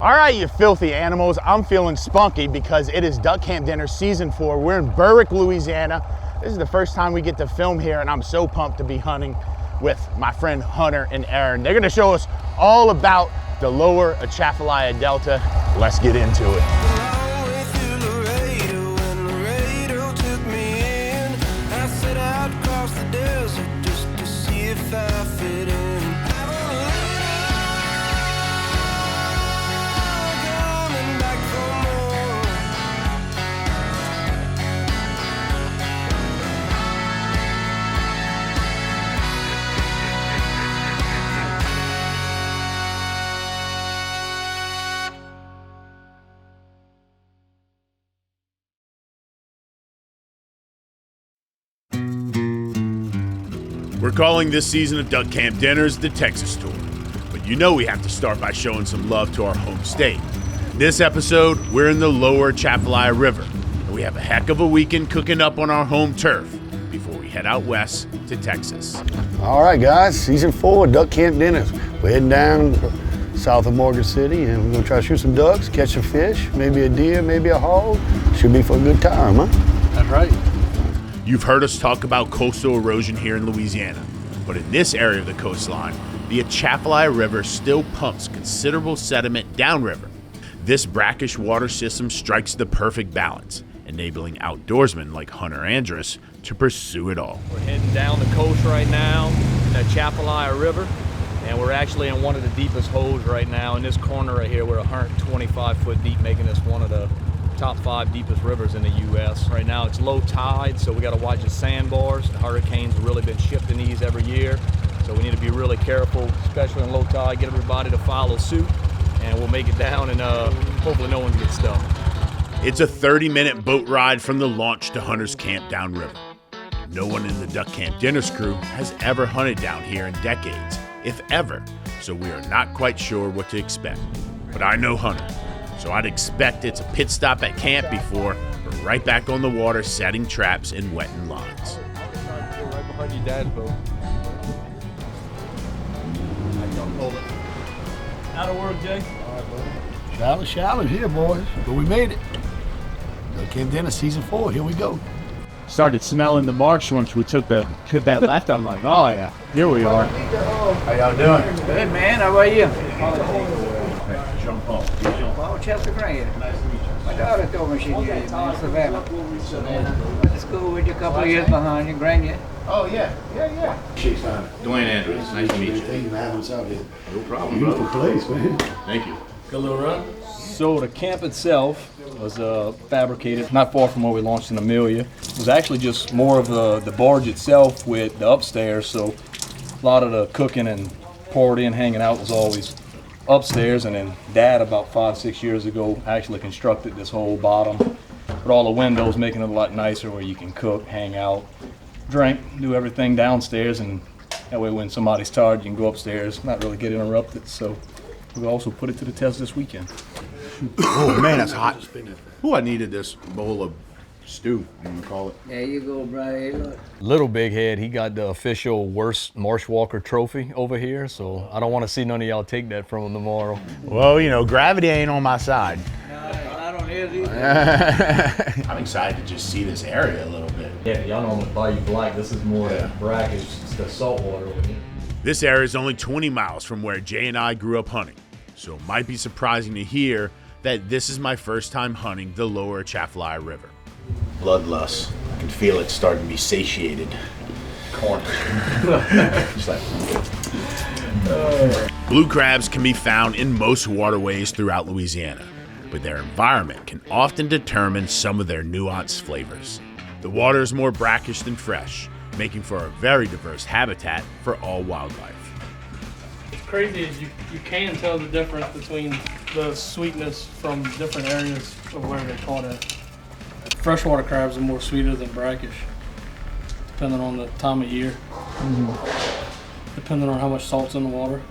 All right, you filthy animals, I'm feeling spunky because it is Duck Camp Dinner Season 4. We're in Berwick, Louisiana. This is the first time we get to film here, and I'm so pumped to be hunting with my friend Hunter and Aaron. They're gonna show us all about the lower Atchafalaya Delta. Let's get into it. We're calling this season of Duck Camp Dinners the Texas Tour, but you know we have to start by showing some love to our home state. This episode, we're in the lower Atchafalaya River, and we have a heck of a weekend cooking up on our home turf before we head out west to Texas. All right, guys, Season 4 Duck Camp Dinners. We're heading down south of Morgan City, and we're gonna try to shoot some ducks, catch some fish, maybe a deer, maybe a hog. Should be for a good time, huh? That's right. You've heard us talk about coastal erosion here in Louisiana, but in this area of the coastline, the Atchafalaya River still pumps considerable sediment downriver. This brackish water system strikes the perfect balance, enabling outdoorsmen like Hunter Andrus to pursue it all. We're heading down the coast right now in the Atchafalaya River, and we're actually in one of the deepest holes right now. In this corner right here, we're 125 foot deep, making this one of the top 5 deepest rivers in the U.S. Right now it's low tide, so we got to watch the sandbars. The hurricanes have really been shifting these every year, so we need to be really careful, especially in low tide. Get everybody to follow suit, and we'll make it down, and hopefully no one gets stuck. It's a 30-minute boat ride from the launch to Hunter's camp downriver. No one in the Duck Camp Dinners crew has ever hunted down here in decades, if ever, so we are not quite sure what to expect. But I know Hunter, so I'd expect it's a pit stop at camp before we're right back on the water setting traps and wetting lines. Right behind your dad's boat. Out of work, Jay. Shallow here, boys. But we made it. Duck Camp Dinner Season 4, here we go. Started smelling the marsh once we took that left. I'm like, oh yeah, here we are. How y'all doing? Good, man. How about you? Jump up. Oh, Chester Grant. Nice to meet you. My daughter told me she'd get it, man. Savannah. Went to school with you a couple of years behind you, Grant. Oh, yeah. She's Dwayne Andrews, nice to meet you. Thank you for having us out here. No problem, Beautiful brother. place, man. Thank you. Good little run. So the camp itself was fabricated not far from where we launched in Amelia. It was actually just more of the barge itself with the upstairs, so a lot of the cooking and poured in, hanging out was always upstairs, and then Dad about 5-6 years ago actually constructed this whole bottom with all the windows, making it a lot nicer where you can cook, hang out, drink, do everything downstairs, and that way when somebody's tired you can go upstairs, not really get interrupted. So we also put it to the test this weekend. Oh, man, that's hot. Ooh, I needed this bowl of stew, you call it. There you go, Brian. Look. Little Big Head, he got the official worst marsh walker trophy over here, so I don't want to see none of y'all take that from him tomorrow. Well, you know, gravity ain't on my side. I don't hear either. I'm excited to just see this area a little bit. Yeah, y'all know I'm gonna buy you black. This is more brackish, it's the salt water with it. This area is only 20 miles from where Jay and I grew up hunting, so it might be surprising to hear that this is my first time hunting the lower Atchafalaya River. Bloodlust. I can feel it starting to be satiated. Corn. Blue crabs can be found in most waterways throughout Louisiana, but their environment can often determine some of their nuanced flavors. The water is more brackish than fresh, making for a very diverse habitat for all wildlife. What's crazy is you can tell the difference between the sweetness from different areas of where they're caught at. Freshwater crabs are more sweeter than brackish, depending on the time of year, depending on how much salt's in the water.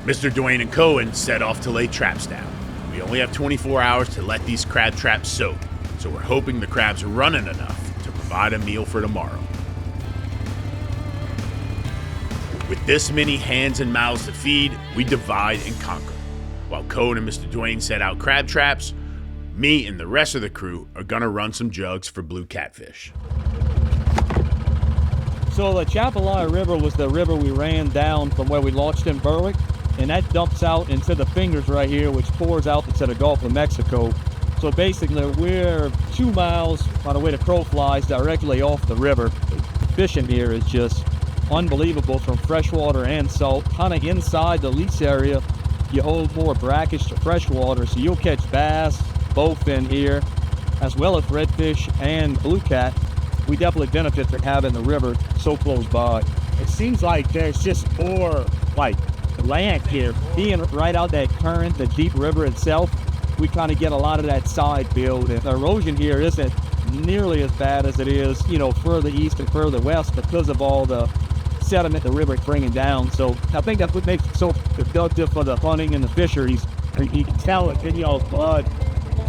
Mr. Dwayne and Cohen set off to lay traps down. We only have 24 hours to let these crab traps soak, so we're hoping the crabs are running enough to provide a meal for tomorrow. With this many hands and mouths to feed, we divide and conquer. While Code and Mr. Dwayne set out crab traps, me and the rest of the crew are gonna run some jugs for blue catfish. So the Chapalaya River was the river we ran down from where we launched in Berwick, and that dumps out into the fingers right here, which pours out into the Gulf of Mexico. So basically, we're 2 miles by the way the crow flies directly off the river. Fishing here is just unbelievable from freshwater and salt. Kind of inside the lease area, you hold more brackish to freshwater, so you'll catch bass both in here, as well as redfish and blue cat. We definitely benefit from having the river so close by. It seems like there's just more like land here. Being right out that current, the deep river itself, we kind of get a lot of that side build. And the erosion here isn't nearly as bad as it is, further east and further west because of all the sediment the river is bringing down. So I think that's what makes it so productive for the hunting and the fisheries. You can tell it in y'all's blood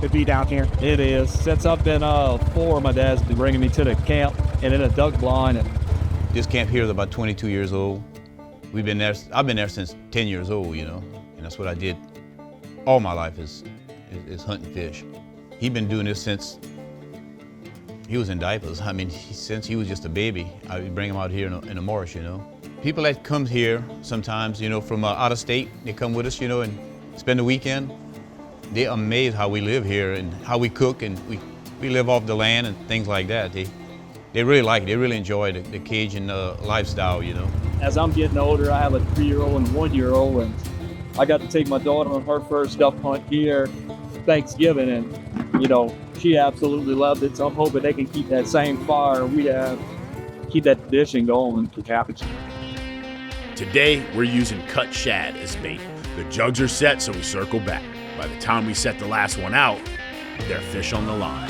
to be down here. It is. Since I've been 4, my dad's been bringing me to the camp and in a duck blind. This camp here is about 22 years old. I've been there since 10 years old, and that's what I did all my life is hunting fish. He's been doing this since he was in diapers. I mean, since he was just a baby, I would bring him out here in the marsh, People that come here sometimes, from out of state, they come with us, and spend the weekend. They're amazed how we live here and how we cook, and we live off the land and things like that. They really like it. They really enjoy the Cajun lifestyle, As I'm getting older, I have a 3-year-old and 1-year-old, and I got to take my daughter on her first duck hunt here Thanksgiving, and she absolutely loved it. So I'm hoping they can keep that same fire we have, keep that tradition going. Today, we're using cut shad as bait. The jugs are set, so we circle back. By the time we set the last one out, there are fish on the line.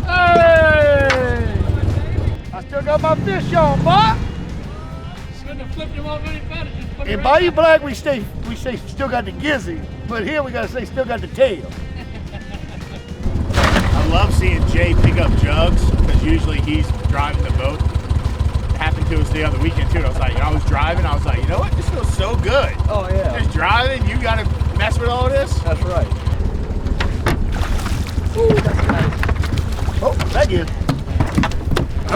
Hey! I still got my fish on, boy. Shouldn't have flipped him off any better. Just put it In right Bayou there. Black, we say still got the gizzy, but here we gotta say still got the tail. I love seeing Jay pick up jugs because usually he's driving the boat. It happened to us the other weekend too. I was driving. I was like, you know what? This feels so good. Oh yeah, Just driving. You got to mess with all this. that's right. Ooh, that's nice. Oh, that is.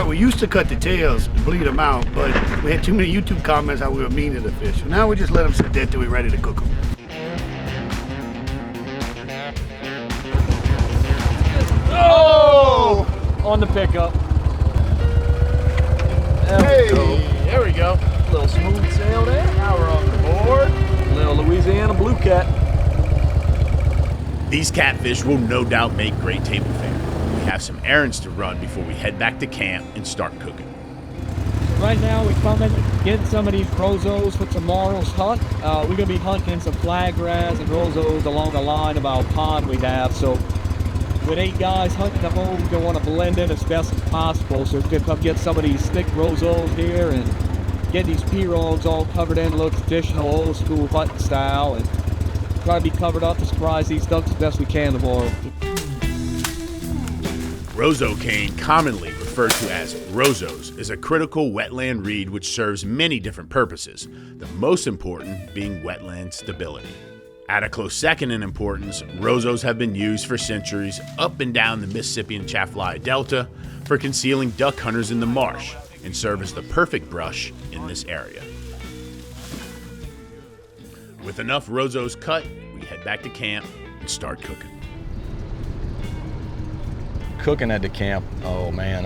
We used to cut the tails and bleed them out, but we had too many YouTube comments how we were mean to the fish. So now we just let them sit there till we're ready to cook them. Oh! On the pickup. There we go. Little smooth sail there. Now we're on the board. Little Louisiana blue cat. These catfish will no doubt make great table fare. We have some errands to run before we head back to camp and start cooking. Right now we're coming to get some of these rozos for tomorrow's hunt. We're going to be hunting some flatgrass and rozos along the line of our pond we have. So with 8 guys hunting them all, we're going to want to blend in as best as possible. So we're going to come get some of these thick rozos here and get these pirogues all covered in a little traditional old school hunting style, and try to be covered up to surprise these ducks as best we can tomorrow. Rozo cane, commonly referred to as rozos, is a critical wetland reed which serves many different purposes, the most important being wetland stability. At a close second in importance, rozos have been used for centuries up and down the Mississippi and Chafalaya Delta for concealing duck hunters in the marsh and serve as the perfect brush in this area. With enough rozos cut, we head back to camp and start cooking. Cooking at the camp, oh man,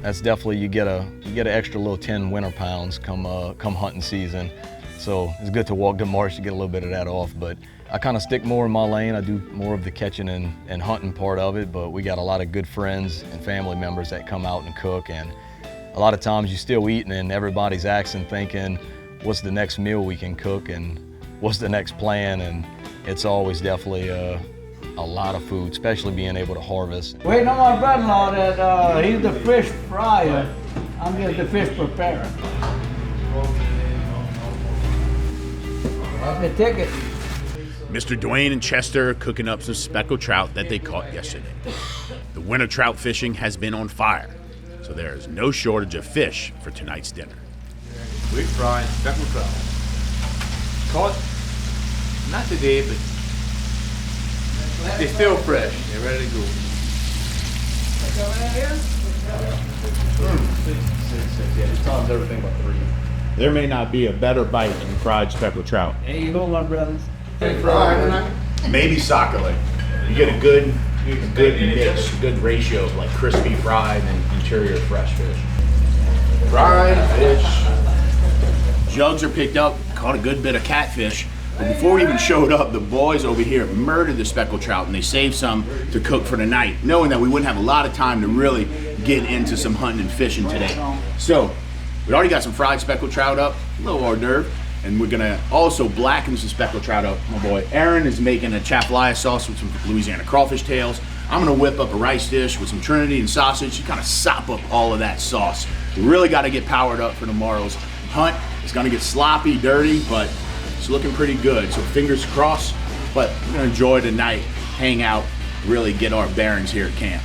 that's definitely, you get an extra little 10 winter pounds come hunting season. So it's good to walk the marsh to get a little bit of that off, but I kind of stick more in my lane. I do more of the catching and hunting part of it, but we got a lot of good friends and family members that come out and cook, and a lot of times you're still eating and everybody's asking, thinking, what's the next meal we can cook and what's the next plan, and it's always definitely a lot of food, especially being able to harvest. Waiting on my brother-in-law that he's the fish fryer. I'm just the fish preparer. Let me take it. Mr. Dwayne and Chester are cooking up some speckled trout that they caught yesterday. The winter trout fishing has been on fire, so there is no shortage of fish for tonight's dinner. We're frying speckled trout. Caught not today, but they're still fresh. They're ready to go. Yeah, just Tom's everything but 3. There may not be a better bite than fried speckled trout. There you go, my brothers. Maybe sockeye. You get a good mix, a good ratio of like crispy fried and interior fresh fish. Fried fish. Jugs are picked up, caught a good bit of catfish. But before we even showed up, the boys over here murdered the speckled trout, and they saved some to cook for the night, knowing that we wouldn't have a lot of time to really get into some hunting and fishing today. So we already got some fried speckled trout up, a little hors d'oeuvre, and we're gonna also blacken some speckled trout up. My boy Aaron is making a chafalaya sauce with some Louisiana crawfish tails. I'm gonna whip up a rice dish with some Trinity and sausage to kind of sop up all of that sauce. We really got to get powered up for tomorrow's hunt. It's gonna get sloppy, dirty, but it's looking pretty good. So fingers crossed, but we're gonna enjoy the night, hang out, really get our bearings here at camp.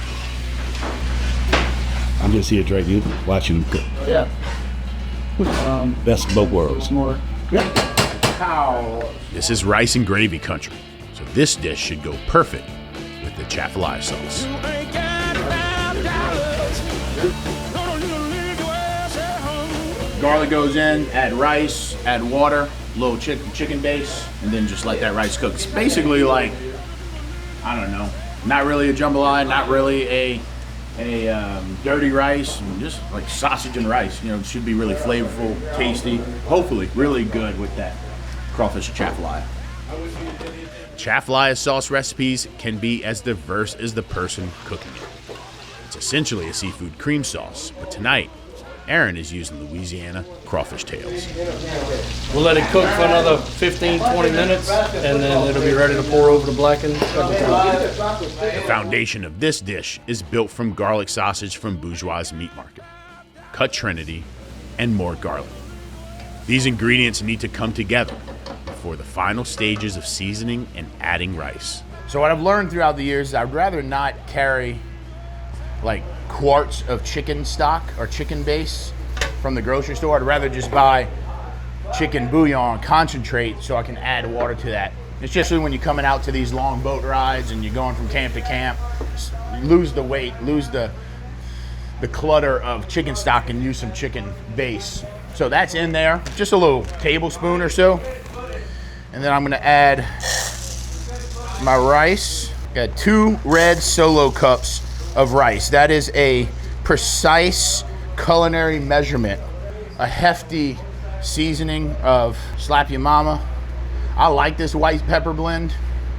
I'm just here drinking, watching them cook. Yeah. Best of both worlds. More. This is rice and gravy country, so this dish should go perfect with the chafalaya sauce. Garlic goes in, add rice, add water, little chicken base, and then just let that rice cook. It's basically like, I don't know, not really a jambalaya, not really a dirty rice, just like sausage and rice. You know, it should be really flavorful, tasty, hopefully really good with that crawfish chafalaya. Chafalaya sauce recipes can be as diverse as the person cooking it. It's essentially a seafood cream sauce, but tonight, Aaron is using Louisiana crawfish tails. We'll let it cook for another 15, 20 minutes, and then it'll be ready to pour over the blackened speckled trout. The foundation of this dish is built from garlic sausage from Bourgeois Meat Market, cut Trinity, and more garlic. These ingredients need to come together before the final stages of seasoning and adding rice. So what I've learned throughout the years is I'd rather not carry like quarts of chicken stock or chicken base from the grocery store. I'd rather just buy chicken bouillon concentrate so I can add water to that. Especially when you're coming out to these long boat rides and you're going from camp to camp, lose the weight, lose the clutter of chicken stock and use some chicken base. So that's in there, just a little tablespoon or so. And then I'm gonna add my rice. Got 2 red solo cups of rice. That is a precise culinary measurement. A hefty seasoning of Slap Your Mama. I like this white pepper blend,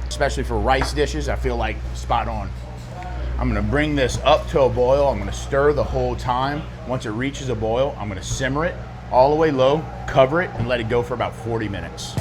especially for rice dishes. I feel like spot on. I'm gonna bring this up to a boil. I'm gonna stir the whole time. Once it reaches a boil, I'm gonna simmer it all the way low, cover it, and let it go for about 40 minutes.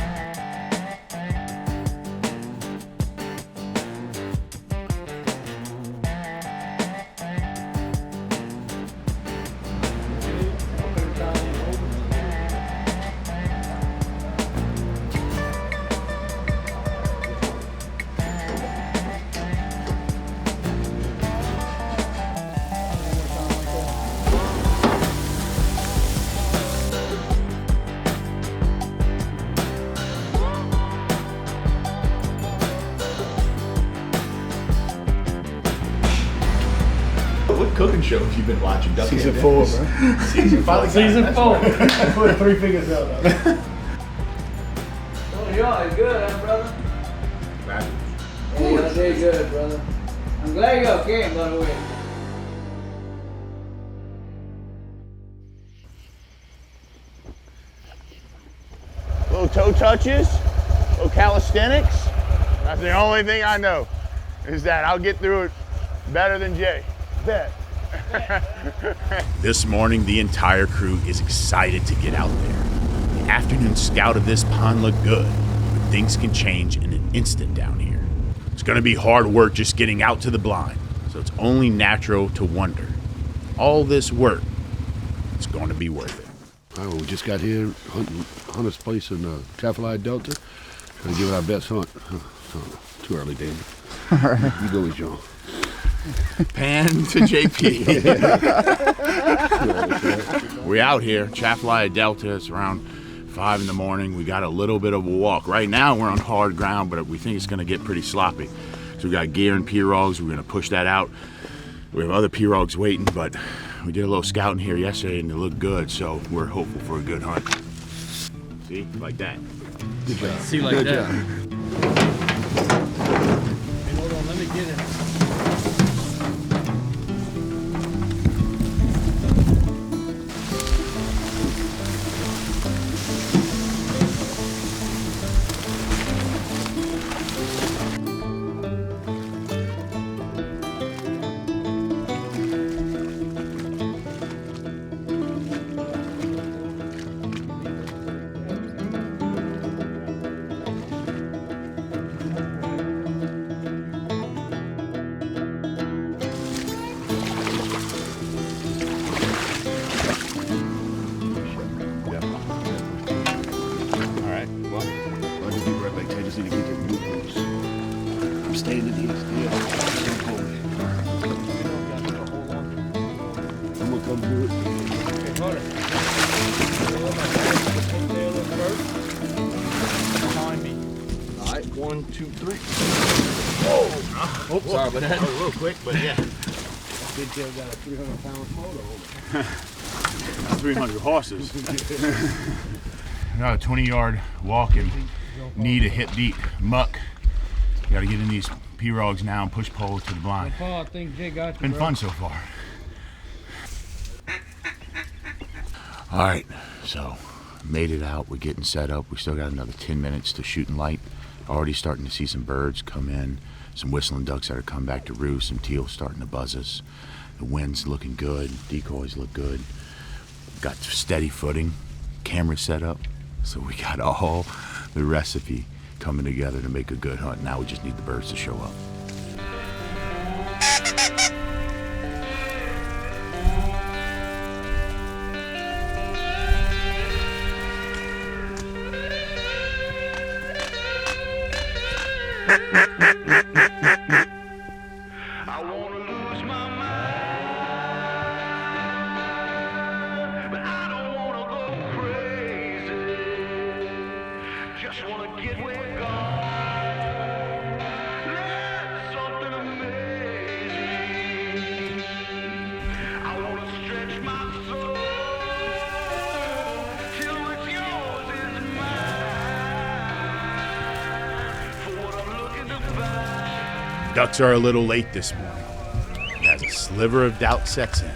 What cooking show have you been watching? Season 4, bro. Season 5. Season 4. Put 3 fingers out. Oh, you are good, huh, brother? Yeah, very good, brother. I'm glad you came, by the way. Little toe touches, little calisthenics. That's the only thing I know is that I'll get through it better than Jay. Bet. This morning, the entire crew is excited to get out there. The afternoon scout of this pond looked good, but things can change in an instant down here. It's going to be hard work just getting out to the blind, so it's only natural to wonder. All this work, it's going to be worth it. We just got here hunter's place in the Chafalaya Delta. Trying to give it our best hunt. Too early, David. All right. You go with John. Pan to JP. We out here, Chafalaya Delta. It's around 5 in the morning. We got a little bit of a walk. Right now we're on hard ground, but we think it's gonna get pretty sloppy. So we got gear and pirogues. We're gonna push that out. We have other pirogues waiting, but we did a little scouting here yesterday and it looked good, so we're hopeful for a good hunt. See, like that. Good job. See, like Good that. job. Hey, hold on, let me get it. I'm standing here still. I'm gonna come do it. Okay, Hunter. Behind me. All right, 1, 2, 3. Oh, Sorry about that. A little quick, but yeah. Big tail got a 300-pound motor on it. 300 horses. Got a 20-yard walk and knee to hip deep muck. Got to get in these pirogues now and push poles to the blind. Paul, I think Jay got you, Been bro. fun so far. All right, so made it out. We're getting set up. We still got another 10 minutes to shoot and light. Already starting to see some birds come in, some whistling ducks that are coming back to roost, some teal starting to buzz us. The wind's looking good, decoys look good. Got steady footing, camera set up. So we got all the recipe coming together to make a good hunt. Now we just need the birds to show up. Ducks are a little late this morning. As a sliver of doubt sets in,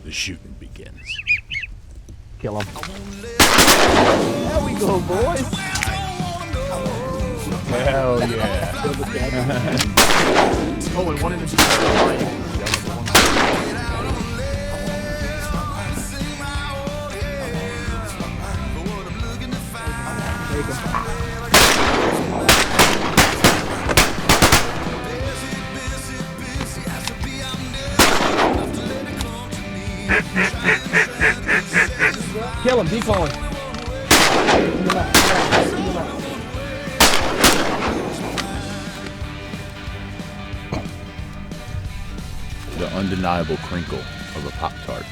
the shooting begins. Kill him. There we go, boys. Hell yeah. Oh, and one in the Kill him, decoy. The undeniable crinkle of a Pop-Tart.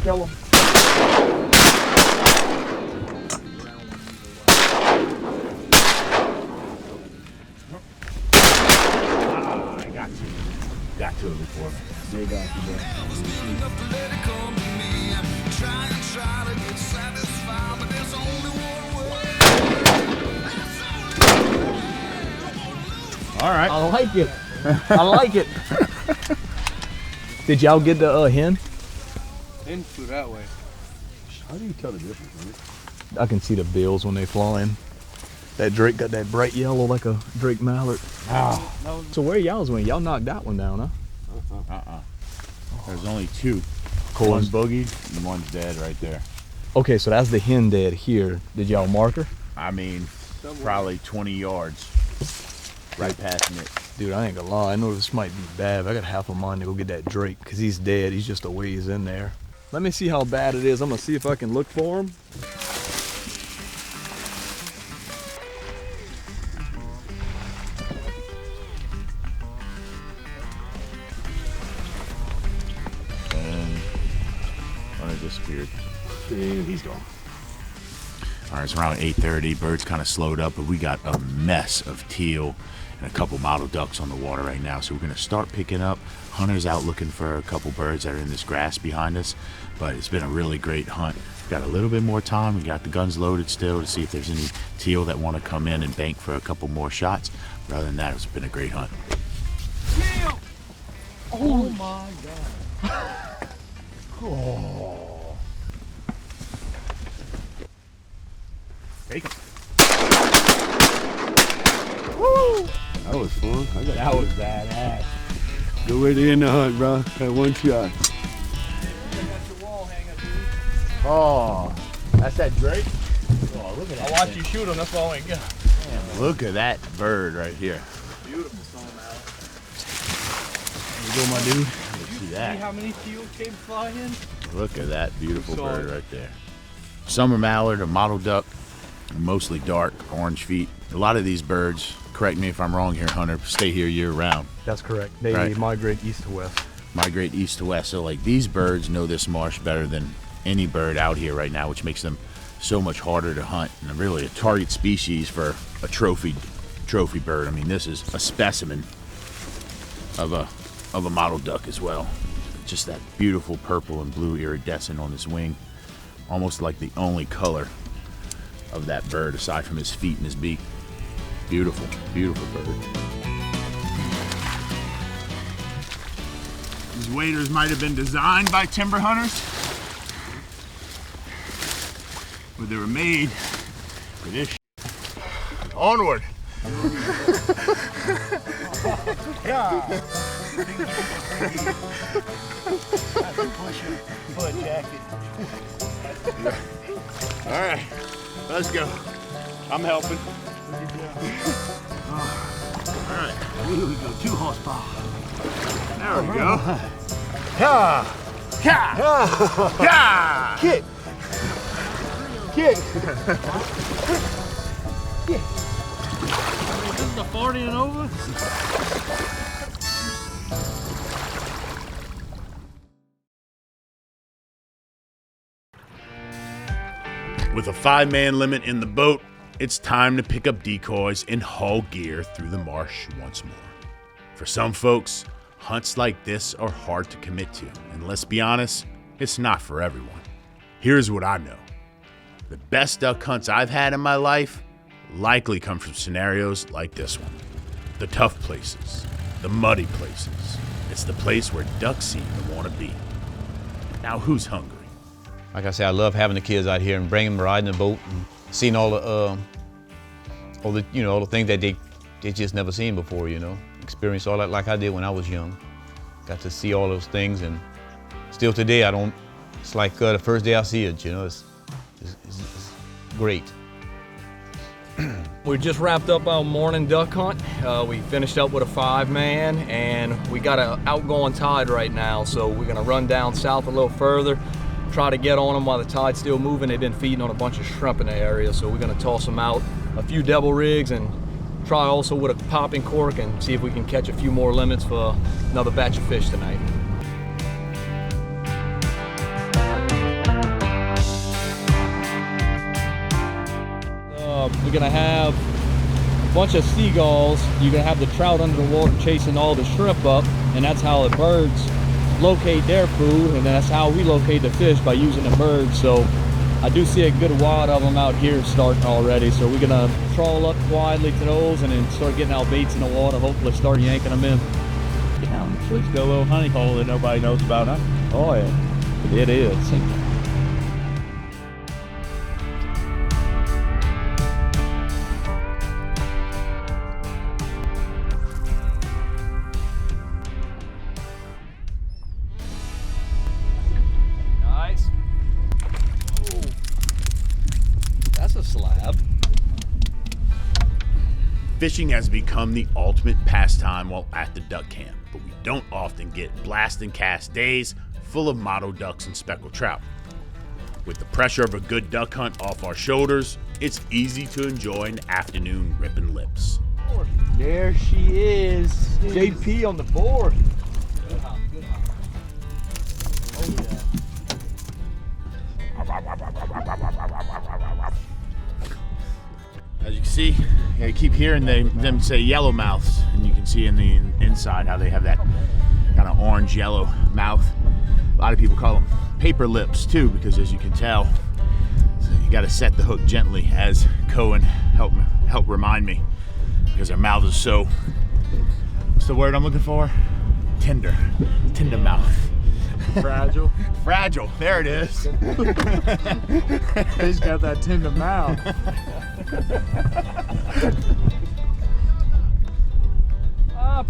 Kill him. Got to it before. They got you, bro. All right. I like it. I like it. Did y'all get the hen? Hen flew that way. How do you tell the difference, man? I can see the bills when they flying. That Drake got that bright yellow like a Drake mallard. So where y'all's went? Y'all knocked that one down, huh? There's only two. Cool. One's boogied and one's dead right there. Okay, so that's the hen dead here. Did y'all mark her? I mean, probably 20 yards. Right past it. Dude, I ain't gonna lie. I know this might be bad. I got half a mind to go get that Drake because he's dead. He's just a ways in there. Let me see how bad it is. I'm gonna see if I can look for him. of disappeared. And he's gone. All right, it's around 8:30. Birds kind of slowed up, but we got a mess of teal and a couple mottled ducks on the water right now. So we're gonna start picking up. Hunter's out looking for a couple birds that are in this grass behind us, but it's been a really great hunt. Got a little bit more time. We got the guns loaded still to see if there's any teal that want to come in and bank for a couple more shots. But other than that, it's been a great hunt. Teal! Oh my God. Oh. Take him. Woo! That was fun. That was badass. Good way to end the hunt, bro. That one shot. Oh, that's that Drake? Oh, look at that. I watch you shoot him, that's all I got. Man, look at that bird right here. Beautiful song, Al. There you go, my dude. Did you See that? see how many teal came flying? Look at that beautiful bird right there. Summer mallard, a mottled duck, mostly dark, orange feet. A lot of these birds, correct me if I'm wrong here, Hunter, stay here year round. That's correct. They Right. migrate east to west. Migrate east to west. So like these birds know this marsh better than any bird out here right now, which makes them so much harder to hunt and really a target species for a trophy bird. I mean, this is a specimen of a mottled duck as well. Just that beautiful purple and blue iridescent on his wing, almost like the only color of that bird aside from his feet and his beak. Beautiful, beautiful bird. These waders might have been designed by timber hunters, but they were made for this shit. Onward. Yeah. Foot jacket. All right, let's go. I'm helping. All right, here we go. 2 horsepower. There we go. Yeah. Yeah. Yeah. Kick. Kick. This is the 40 and over? With a 5-man limit in the boat, it's time to pick up decoys and haul gear through the marsh once more. For some folks, hunts like this are hard to commit to, and let's be honest, it's not for everyone. Here's what I know. The best duck hunts I've had in my life likely come from scenarios like this one. The tough places, the muddy places. It's the place where ducks seem to want to be. Now who's hungry? Like I said, I love having the kids out here and bringing them riding the boat and seeing all the things that they just never seen before, you know. Experience all that like I did when I was young. Got to see all those things, and still today it's like the first day I see it, you know. It's great. We just wrapped up our morning duck hunt. We finished up with a 5-man, and we got an outgoing tide right now, so we're gonna run down south a little further, try to get on them while the tide's still moving. They've been feeding on a bunch of shrimp in the area, so we're gonna toss them out a few double rigs and try also with a popping cork and see if we can catch a few more limits for another batch of fish tonight. We're gonna have a bunch of seagulls. You're gonna have the trout under the water chasing all the shrimp up, and that's how the birds locate their food, and that's how we locate the fish, by using the birds. So I do see a good wad of them out here starting already, so we're gonna trawl up quietly to those and then start getting our baits in the water, hopefully start yanking them in. Yeah, it's got a little honey hole that nobody knows about, huh? Oh yeah, it is. Nice. Oh, that's a slab. Fishing has become the ultimate pastime while at the duck camp, but we don't often get blast and cast days full of mottled ducks and speckled trout. With the pressure of a good duck hunt off our shoulders, it's easy to enjoy an afternoon ripping lips. There she is. JP on the board. Good hop, good hop. Oh yeah. See, I keep hearing them say yellowmouths, and you can see in the inside how they have that kind of orange yellow mouth. A lot of people call them paper lips too, because as you can tell, so you got to set the hook gently, as Cohen helped remind me, because their mouth is so, what's the word I'm looking for? Tender mouth. Fragile. Fragile, there it is. He's got that tender mouth.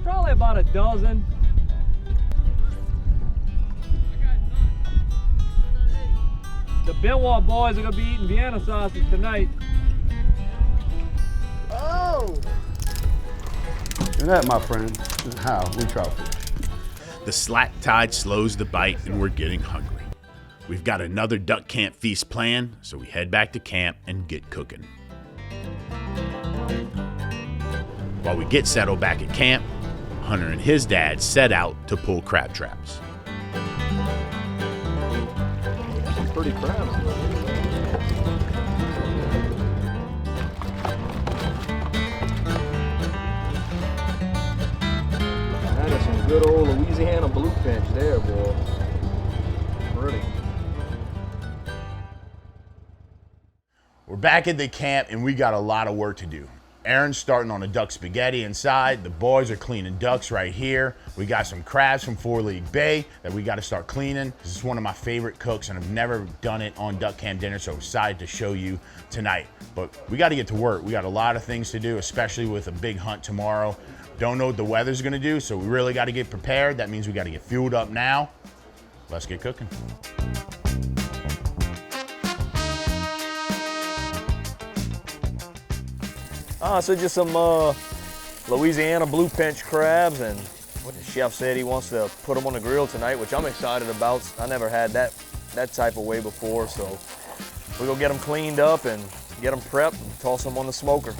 Probably about a dozen. The Benoit boys are gonna be eating Vienna sausage tonight. Oh! And that, my friend, is how we trout fish. The slack tide slows the bite, and we're getting hungry. We've got another duck camp feast planned, so we head back to camp and get cooking. While we get settled back at camp, Hunter and his dad set out to pull crab traps. Pretty crabs. That is some good old Louisiana bluefinch there, boy. Pretty. We're back at the camp, and we got a lot of work to do. Aaron's starting on a duck spaghetti inside. The boys are cleaning ducks right here. We got some crabs from 4 League Bay that we got to start cleaning. This is one of my favorite cooks, and I've never done it on duck camp dinner, so excited to show you tonight. But we got to get to work. We got a lot of things to do, especially with a big hunt tomorrow. Don't know what the weather's gonna do, so we really got to get prepared. That means we got to get fueled up now. Let's get cooking. So just some Louisiana blue pinch crabs, and what the chef said he wants to put them on the grill tonight, which I'm excited about. I never had that type of way before, so we're gonna get them cleaned up and get them prepped and toss them on the smoker.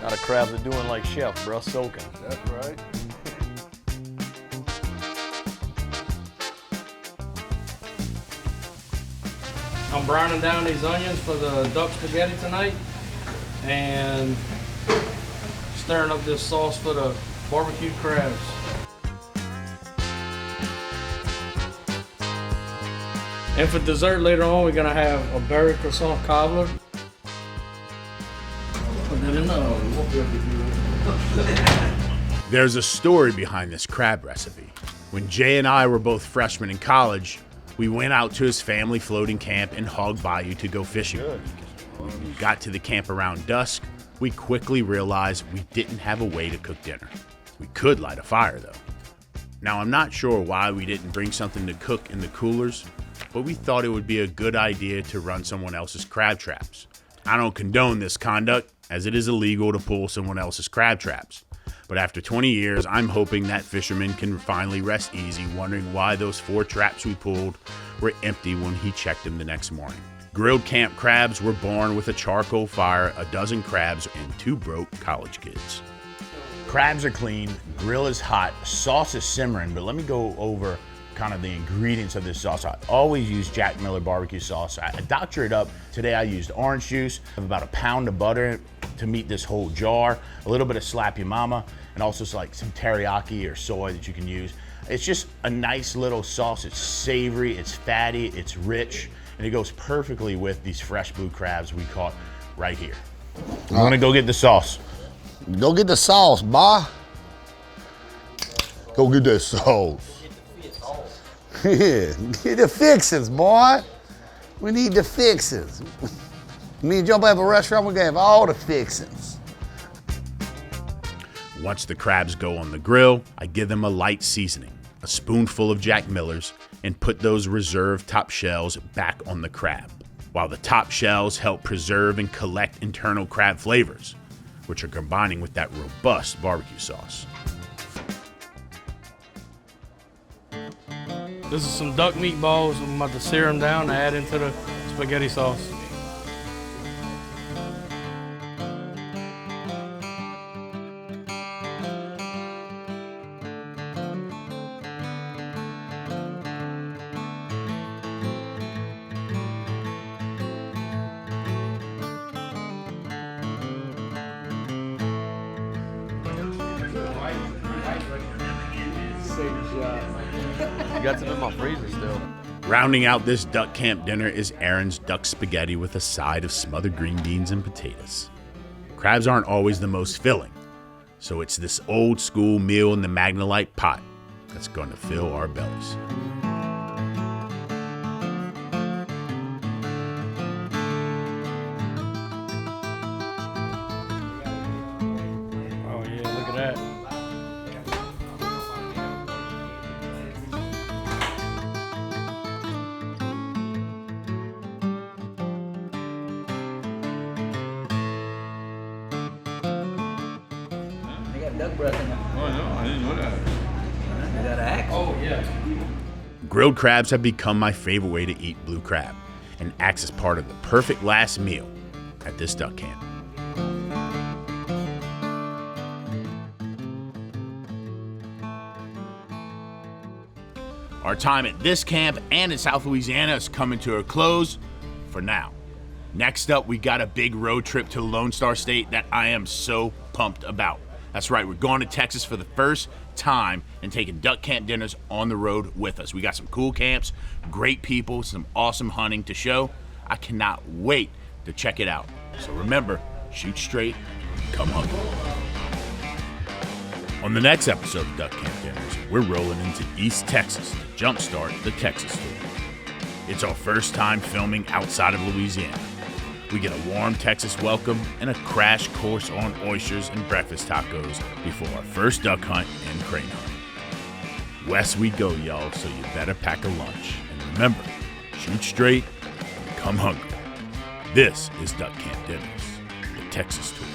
Now the crabs are doing like chef, bro, soaking. That's right. I'm browning down these onions for the duck spaghetti tonight, and stirring up this sauce for the barbecued crabs. And for dessert later on, we're gonna have a berry croissant cobbler. Put that in the oven. There's a story behind this crab recipe. When Jay and I were both freshmen in college, we went out to his family floating camp in Hog Bayou to go fishing. When we got to the camp around dusk, we quickly realized we didn't have a way to cook dinner. We could light a fire though. Now I'm not sure why we didn't bring something to cook in the coolers, but we thought it would be a good idea to run someone else's crab traps. I don't condone this conduct, as it is illegal to pull someone else's crab traps. But after 20 years, I'm hoping that fisherman can finally rest easy, wondering why those 4 traps we pulled were empty when he checked them the next morning. Grilled camp crabs were born with a charcoal fire, a dozen crabs, and 2 broke college kids. Crabs are clean, grill is hot, sauce is simmering, but let me go over kind of the ingredients of this sauce. I always use Jack Miller barbecue sauce. I doctor it up. Today I used orange juice. I have about 1 pound of butter to meet this whole jar, a little bit of Slap Your Mama, and also like some teriyaki or soy that you can use. It's just a nice little sauce. It's savory, it's fatty, it's rich, and it goes perfectly with these fresh blue crabs we caught right here. I'm gonna go get the sauce. Go get the sauce, boy. Go get that sauce. Yeah, get the fixings, boy. We need the fixings. Me and Joe have a restaurant, we're gonna have all the fixings. Once the crabs go on the grill, I give them a light seasoning, a spoonful of Jack Miller's, and put those reserved top shells back on the crab, while the top shells help preserve and collect internal crab flavors, which are combining with that robust barbecue sauce. This is some duck meatballs. I'm about to sear them down and add into the spaghetti sauce. You got some in my freezer still. Rounding out this duck camp dinner is Aaron's duck spaghetti with a side of smothered green beans and potatoes. Crabs aren't always the most filling, so it's this old school meal in the Magnolite pot that's going to fill our bellies. Oh yeah, look at that. They got duck breath in them. Oh no, I didn't know that. They got an axe. Oh yeah. Grilled crabs have become my favorite way to eat blue crab, and acts as part of the perfect last meal at this duck camp. Our time at this camp and in South Louisiana is coming to a close for now. Next up, we got a big road trip to the Lone Star State that I am so pumped about. That's right, we're going to Texas for the first time and taking duck camp dinners on the road with us. We got some cool camps, great people, some awesome hunting to show. I cannot wait to check it out. So remember, shoot straight, come hungry. On the next episode of Duck Camp Dinners, we're rolling into East Texas to jumpstart the Texas tour. It's our first time filming outside of Louisiana. We get a warm Texas welcome and a crash course on oysters and breakfast tacos before our first duck hunt and crane hunt. West we go, y'all, so you better pack a lunch. And remember, shoot straight, come hungry. This is Duck Camp Dinners, the Texas tour.